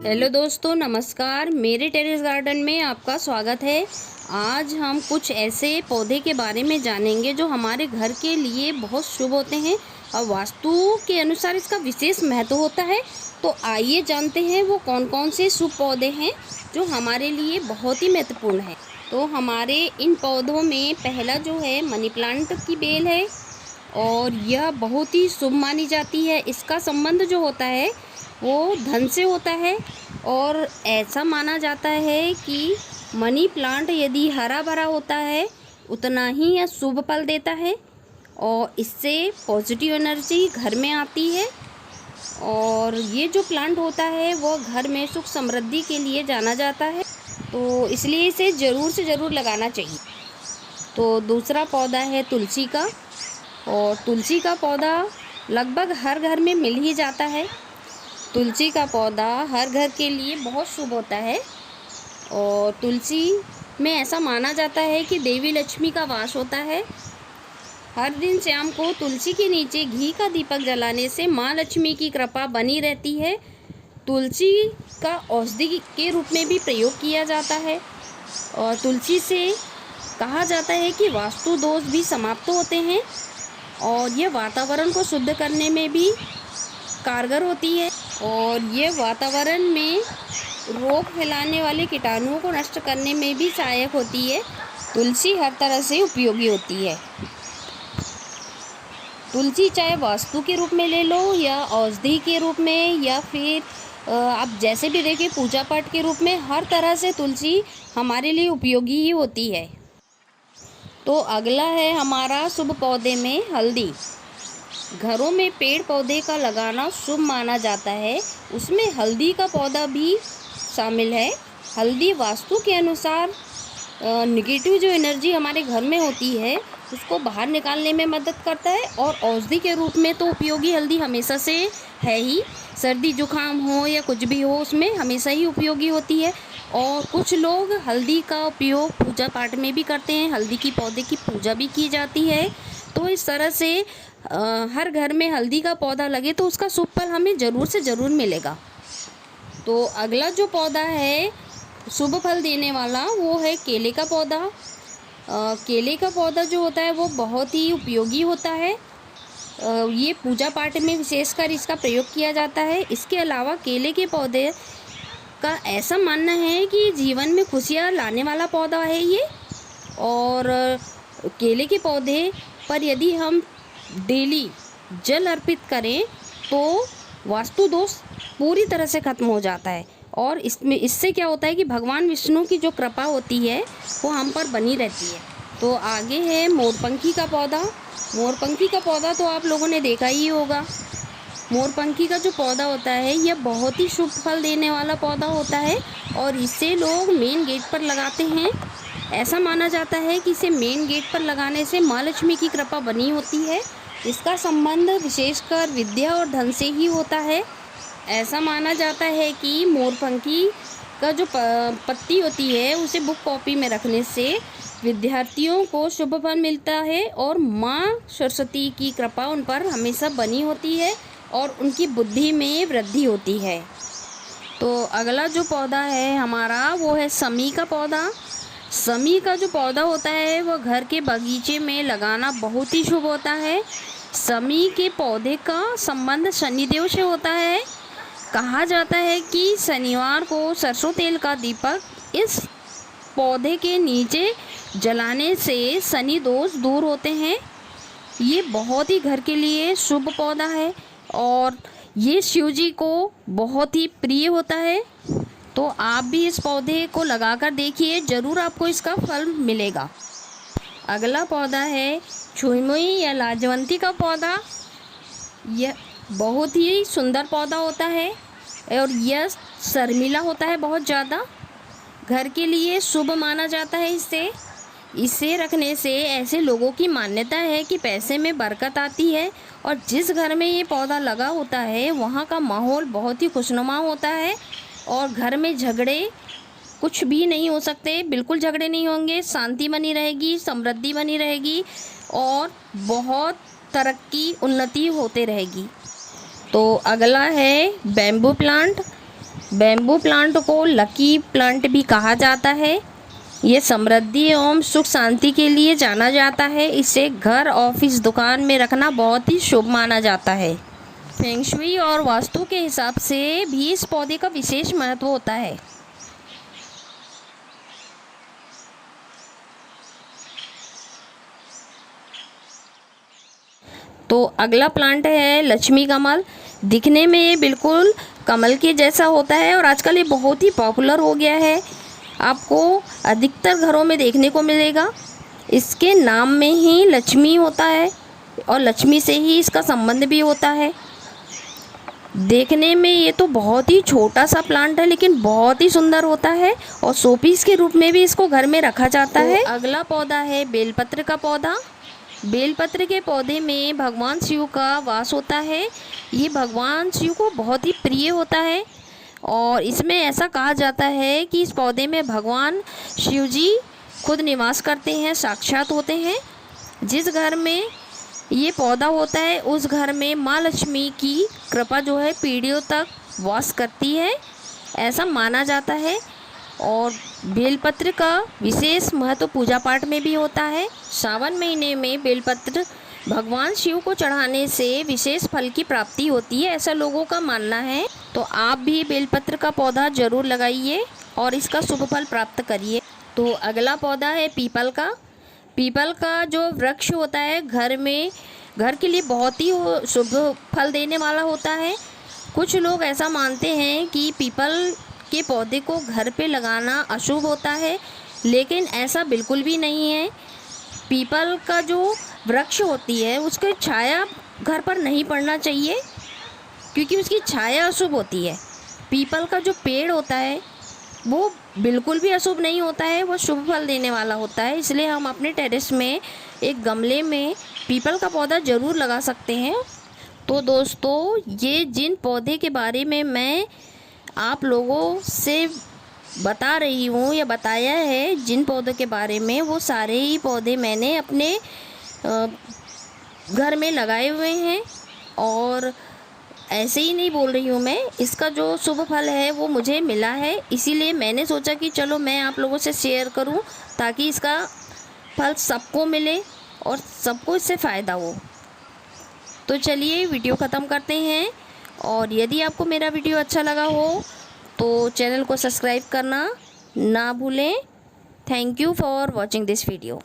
Hello दोस्तों, नमस्कार। मेरे टेरेस गार्डन में आपका स्वागत है। आज हम कुछ ऐसे पौधे के बारे में जानेंगे जो हमारे घर के लिए बहुत शुभ होते हैं और वास्तु के अनुसार इसका विशेष महत्व होता है। तो आइए जानते हैं वो कौन कौन से शुभ पौधे हैं जो हमारे लिए बहुत ही महत्वपूर्ण है। तो हमारे इन पौधों में पहला जो है मनी प्लांट की बेल है और यह बहुत ही शुभ मानी जाती है। इसका संबंध जो होता है वो धन से होता है और ऐसा माना जाता है कि मनी प्लांट यदि हरा भरा होता है उतना ही यह शुभ फल देता है और इससे पॉजिटिव एनर्जी घर में आती है। और ये जो प्लांट होता है वो घर में सुख समृद्धि के लिए जाना जाता है, तो इसलिए इसे ज़रूर से ज़रूर लगाना चाहिए। तो दूसरा पौधा है तुलसी का, और तुलसी का पौधा लगभग हर घर में मिल ही जाता है। तुलसी का पौधा हर घर के लिए बहुत शुभ होता है और तुलसी में ऐसा माना जाता है कि देवी लक्ष्मी का वास होता है। हर दिन शाम को तुलसी के नीचे घी का दीपक जलाने से माँ लक्ष्मी की कृपा बनी रहती है। तुलसी का औषधि के रूप में भी प्रयोग किया जाता है और तुलसी से कहा जाता है कि वास्तु दोष भी समाप्त होते हैं और ये वातावरण को शुद्ध करने में भी कारगर होती है और ये वातावरण में रोग फैलाने वाले कीटाणुओं को नष्ट करने में भी सहायक होती है। तुलसी हर तरह से उपयोगी होती है। तुलसी चाहे वास्तु के रूप में ले लो या औषधि के रूप में या फिर आप जैसे भी देखें पूजा पाठ के रूप में, हर तरह से तुलसी हमारे लिए उपयोगी ही होती है। तो अगला है हमारा शुभ पौधे में हल्दी। घरों में पेड़ पौधे का लगाना शुभ माना जाता है, उसमें हल्दी का पौधा भी शामिल है। हल्दी वास्तु के अनुसार नेगेटिव जो एनर्जी हमारे घर में होती है उसको बाहर निकालने में मदद करता है और औषधि के रूप में तो उपयोगी हल्दी हमेशा से है ही। सर्दी जुकाम हो या कुछ भी हो उसमें हमेशा ही उपयोगी होती है। और कुछ लोग हल्दी का उपयोग पूजा पाठ में भी करते हैं, हल्दी की पौधे की पूजा भी की जाती है। तो इस तरह से हर घर में हल्दी का पौधा लगे तो उसका शुभ फल हमें ज़रूर से ज़रूर मिलेगा। तो अगला जो पौधा है शुभ फल देने वाला वो है केले का पौधा। केले का पौधा जो होता है वो बहुत ही उपयोगी होता है। ये पूजा पाठ में विशेषकर इसका प्रयोग किया जाता है। इसके अलावा केले के पौधे का ऐसा मानना है कि जीवन में खुशियाँ लाने वाला पौधा है ये। और केले के पौधे पर यदि हम डेली जल अर्पित करें तो वास्तु दोष पूरी तरह से ख़त्म हो जाता है और इससे क्या होता है कि भगवान विष्णु की जो कृपा होती है वो हम पर बनी रहती है। तो आगे है मोरपंखी का पौधा। मोरपंखी का पौधा तो आप लोगों ने देखा ही होगा। मोरपंखी का जो पौधा होता है यह बहुत ही शुभ फल देने वाला पौधा होता है और इसे लोग मेन गेट पर लगाते हैं। ऐसा माना जाता है कि इसे मेन गेट पर लगाने से माँ लक्ष्मी की कृपा बनी होती है। इसका संबंध विशेषकर विद्या और धन से ही होता है। ऐसा माना जाता है कि मोरपंखी का जो पत्ती होती है उसे बुक कॉपी में रखने से विद्यार्थियों को शुभ फल मिलता है और माँ सरस्वती की कृपा उन पर हमेशा बनी होती है और उनकी बुद्धि में वृद्धि होती है। तो अगला जो पौधा है हमारा वो है समी का पौधा। समी का जो पौधा होता है वह घर के बगीचे में लगाना बहुत ही शुभ होता है। समी के पौधे का संबंध शनिदेव से होता है। कहा जाता है कि शनिवार को सरसों तेल का दीपक इस पौधे के नीचे जलाने से शनि दोष दूर होते हैं। ये बहुत ही घर के लिए शुभ पौधा है और ये शिव जी को बहुत ही प्रिय होता है। तो आप भी इस पौधे को लगाकर देखिए, ज़रूर आपको इसका फल मिलेगा। अगला पौधा है छुई या लाजवंती का पौधा। यह बहुत ही सुंदर पौधा होता है और यह शर्मीला होता है बहुत ज़्यादा। घर के लिए शुभ माना जाता है। इसे रखने से ऐसे लोगों की मान्यता है कि पैसे में बरकत आती है और जिस घर में ये पौधा लगा होता है वहाँ का माहौल बहुत ही खुशनुमा होता है और घर में झगड़े कुछ भी नहीं हो सकते, बिल्कुल झगड़े नहीं होंगे, शांति बनी रहेगी, समृद्धि बनी रहेगी और बहुत तरक्की उन्नति होते रहेगी। तो अगला है बैम्बू प्लांट। बैम्बू प्लांट को लकी प्लांट भी कहा जाता है। ये समृद्धि एवं सुख शांति के लिए जाना जाता है। इसे घर, ऑफिस, दुकान में रखना बहुत ही शुभ माना जाता है। फेंग शुई और वास्तु के हिसाब से भी इस पौधे का विशेष महत्व होता है। तो अगला प्लांट है लक्ष्मी कमल। दिखने में ये बिल्कुल कमल के जैसा होता है और आजकल ये बहुत ही पॉपुलर हो गया है। आपको अधिकतर घरों में देखने को मिलेगा। इसके नाम में ही लक्ष्मी होता है और लक्ष्मी से ही इसका संबंध भी होता है। देखने में ये तो बहुत ही छोटा सा प्लांट है, लेकिन बहुत ही सुंदर होता है और शोपीस के रूप में भी इसको घर में रखा जाता है। अगला पौधा है बेलपत्र का पौधा। बेलपत्र के पौधे में भगवान शिव का वास होता है। ये भगवान शिव को बहुत ही प्रिय होता है और इसमें ऐसा कहा जाता है कि इस पौधे में भगवान शिव जी खुद निवास करते हैं, साक्षात होते हैं। जिस घर में ये पौधा होता है उस घर में माँ लक्ष्मी की कृपा जो है पीढ़ियों तक वास करती है, ऐसा माना जाता है। और बेलपत्र का विशेष महत्व पूजा पाठ में भी होता है। सावन महीने में बेलपत्र भगवान शिव को चढ़ाने से विशेष फल की प्राप्ति होती है, ऐसा लोगों का मानना है। तो आप भी बेलपत्र का पौधा ज़रूर लगाइए और इसका शुभ फल प्राप्त करिए। तो अगला पौधा है पीपल का। पीपल का जो वृक्ष होता है घर के लिए बहुत ही शुभ फल देने वाला होता है। कुछ लोग ऐसा मानते हैं कि पीपल के पौधे को घर पे लगाना अशुभ होता है, लेकिन ऐसा बिल्कुल भी नहीं है। पीपल का जो वृक्ष होती है उसकी छाया घर पर नहीं पड़ना चाहिए, क्योंकि उसकी छाया अशुभ होती है। पीपल का जो पेड़ होता है वो बिल्कुल भी अशुभ नहीं होता है, वो शुभ फल देने वाला होता है। इसलिए हम अपने टेरेस में एक गमले में पीपल का पौधा ज़रूर लगा सकते हैं। तो दोस्तों, ये जिन पौधे के बारे में मैं आप लोगों से बता रही हूँ या बताया है, जिन पौधों के बारे में, वो सारे ही पौधे मैंने अपने घर में लगाए हुए हैं। और ऐसे ही नहीं बोल रही हूँ मैं, इसका जो शुभ फल है वो मुझे मिला है, इसीलिए मैंने सोचा कि चलो मैं आप लोगों से शेयर करूँ ताकि इसका फल सबको मिले और सबको इससे फ़ायदा हो। तो चलिए वीडियो ख़त्म करते हैं। और यदि आपको मेरा वीडियो अच्छा लगा हो तो चैनल को सब्सक्राइब करना ना भूलें। Thank you for watching this video.